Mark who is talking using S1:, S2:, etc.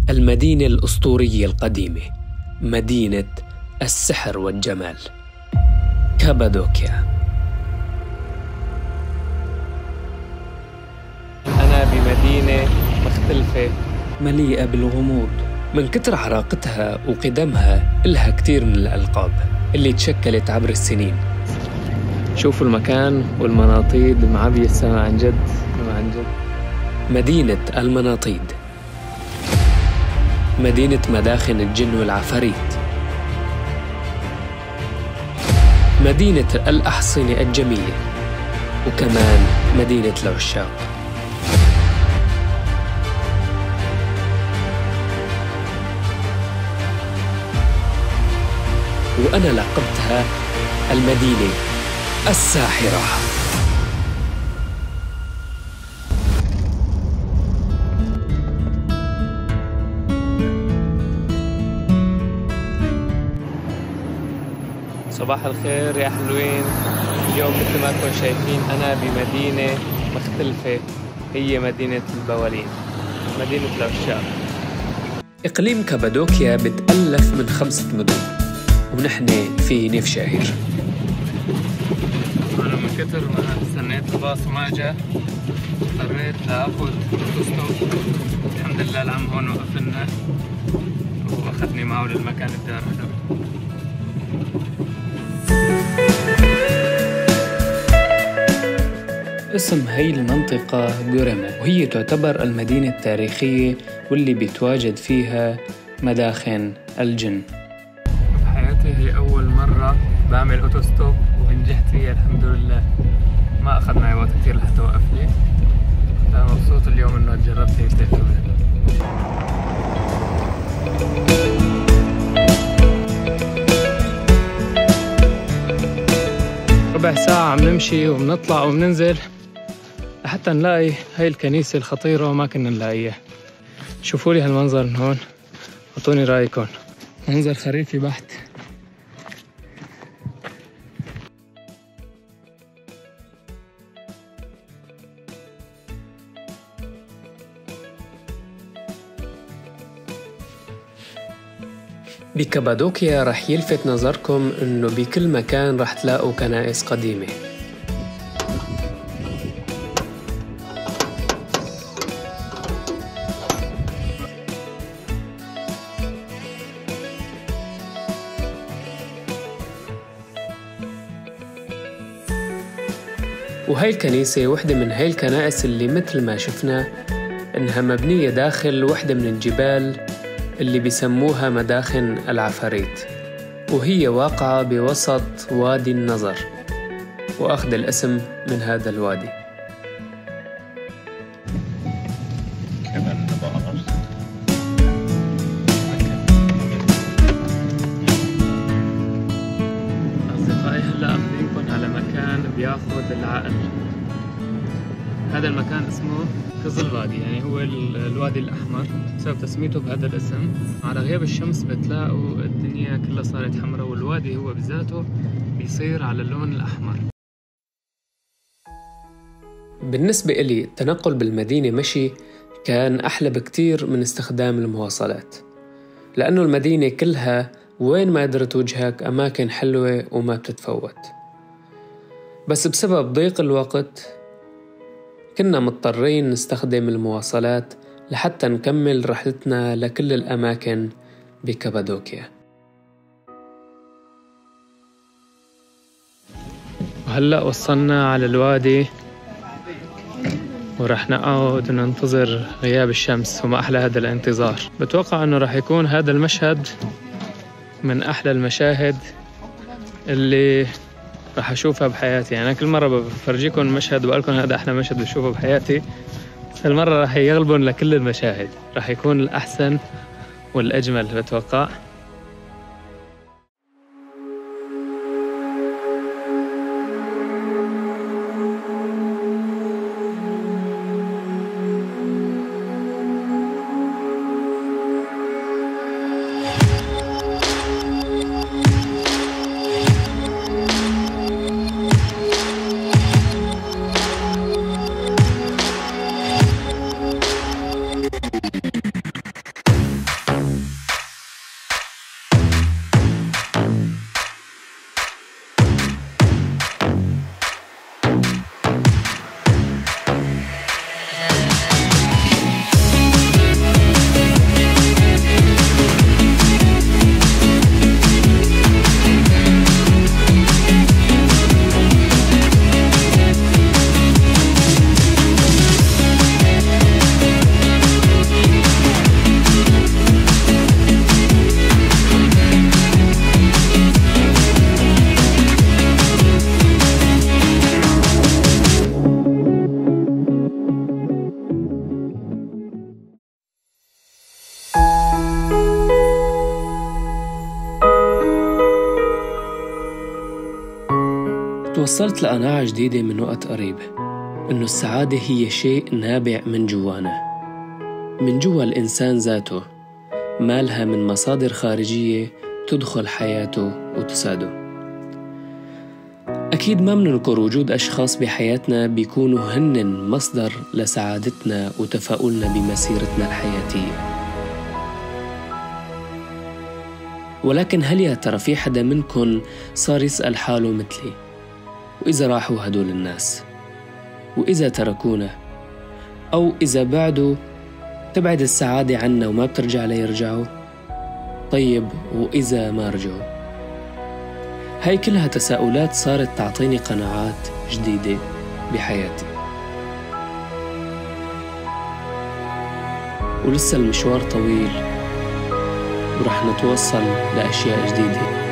S1: المدينة الأسطورية القديمة، مدينة السحر والجمال، كابادوكيا.
S2: أنا بمدينة مختلفة
S1: مليئة بالغموض. من كتر عراقتها وقدمها إلها كتير من الألقاب اللي تشكلت عبر السنين.
S2: شوفوا المكان والمناطيد معبية السماء عن جد.
S1: مدينة المناطيد، مدينة مداخن الجن والعفاريت، مدينة الأحصنة الجميلة، وكمان مدينة العشاق. وأنا لقبتها المدينة الساحرة.
S2: صباح الخير يا حلوين. اليوم مثل ما انتم شايفين أنا بمدينة مختلفة، هي مدينة البوالين، مدينة العشاق.
S1: إقليم كابادوكيا بتألف من 5 مدن، ونحن في نيفشاهير.
S2: أنا من كتر ما استنيت الباص وما جاء اضطريت لآخذ أوتوستوب. الحمد لله العم هون وقفلنا وأخذني معه للمكان الدار هذا.
S1: اسم هي المنطقة غوريما، وهي تعتبر المدينة التاريخية واللي بيتواجد فيها مداخن الجن.
S2: بحياتي هي أول مرة بعمل أوتوستوب ونجحت فيها الحمد لله، ما أخذ معي وقت كتير لحتى وقف لي. أنا مبسوط اليوم إنه جربت هي التجربة. ربع ساعة عم نمشي وبنطلع وبننزل لحتى نلاقي هاي الكنيسة الخطيرة وما كنا نلاقيها. شوفوا لي هالمنظر من هون، اعطوني رأيكم. منظر خريفي بحت.
S1: بكابادوكيا رح يلفت نظركم إنه بكل مكان رح تلاقوا كنائس قديمة. وهي الكنيسة وحدة من هاي الكنائس اللي مثل ما شفنا إنها مبنية داخل وحدة من الجبال اللي بيسموها مداخن العفاريت، وهي واقعة بوسط وادي النظر، وأخذ الاسم من هذا الوادي.
S2: أصدقائي هلأ أخذينكم على مكان بياخد العقل. هذا المكان اسمه قزل وادي، يعني هو الوادي الأحمر بسبب تسميته بهذا الاسم. على غياب الشمس بتلاقوا الدنيا كلها صارت حمراء، والوادي هو بذاته بيصير على اللون الأحمر.
S1: بالنسبة إلي التنقل بالمدينة مشي كان أحلى بكتير من استخدام المواصلات، لأنه المدينة كلها وين ما قدرت وجهك أماكن حلوة وما بتتفوت. بس بسبب ضيق الوقت كنا مضطرين نستخدم المواصلات لحتى نكمل رحلتنا لكل الأماكن بكابادوكيا.
S2: وهلأ وصلنا على الوادي ورح نقعد وننتظر غياب الشمس، وما أحلى هذا الانتظار. بتوقع أنه رح يكون هذا المشهد من أحلى المشاهد اللي رح أشوفها بحياتي. يعني أنا كل مرة بفرجيكم مشهد وبقول لكم هذا أحلى مشهد بشوفه بحياتي، بس هالمرة رح يغلبون لكل المشاهد، رح يكون الأحسن والأجمل بتوقع.
S1: توصلت لقناعة جديدة من وقت قريب، إنه السعادة هي شيء نابع من جوانا، من جوا الإنسان ذاته، ما لها من مصادر خارجية تدخل حياته وتساده. أكيد ما مننكر وجود أشخاص بحياتنا بيكونوا هن مصدر لسعادتنا وتفاؤلنا بمسيرتنا الحياتية، ولكن هل يا ترى في حدا منكن صار يسأل حاله مثلي؟ وإذا راحوا هدول الناس، وإذا تركونا، أو إذا بعدوا تبعد السعادة عنا وما بترجع ليرجعوا؟ طيب وإذا ما رجعوا؟ هاي كلها تساؤلات صارت تعطيني قناعات جديدة بحياتي، ولسه المشوار طويل ورح نتوصل لأشياء جديدة.